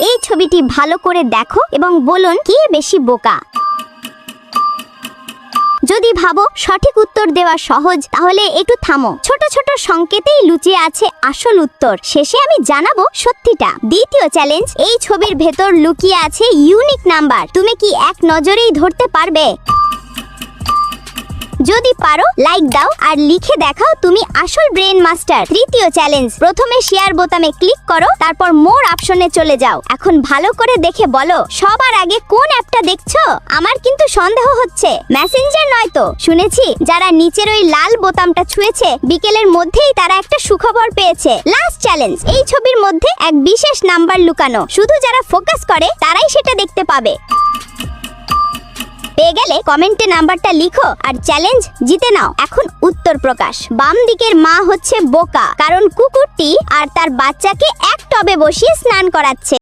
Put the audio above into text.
এই ছবিটি ভালো করে দেখো এবং বলুন কে বেশি বোকা। যদি ভাবো সঠিক উত্তর দেওয়া সহজ, তাহলে একটু থামো। ছোট ছোট সংকেতেই লুকিয়ে আছে আসল উত্তর। শেষে আমি জানাবো সত্যিটা। দ্বিতীয় চ্যালেঞ্জ, এই ছবির ভেতর লুকিয়ে আছে ইউনিক নাম্বার। তুমি কি এক নজরেই ধরতে পারবে? যদি পারো লাইক দাও আর লিখে দেখাও তুমি আসল ব্রেন মাস্টার। তৃতীয় চ্যালেঞ্জ, প্রথমে শেয়ার বোতামে ক্লিক করো, তারপর মোর অপশনে চলে যাও। এখন ভালো করে দেখে বলো সবার আগে কোন অ্যাপটা দেখছো? আমার কিন্তু সন্দেহ হচ্ছে মেসেঞ্জার নয় তো। শুনেছি যারা নিচের ওই লাল বোতামটা ছুঁয়েছে বিকেলের মধ্যেই তারা একটা সুখবর পেয়েছে। লাস্ট চ্যালেঞ্জ, এই ছবির মধ্যে এক বিশেষ নাম্বার লুকানো। শুধু যারা ফোকাস করে তারাই সেটা দেখতে পাবে। পেয়ে গেলে কমেন্টে নাম্বারটা লিখো আর চ্যালেঞ্জ জিতে নাও। এখন উত্তর প্রকাশ। বাম দিকের মা হচ্ছে বোকা, কারণ কুকুরটি আর তার বাচ্চাকে এক টবে বসিয়ে স্নান করাচ্ছে।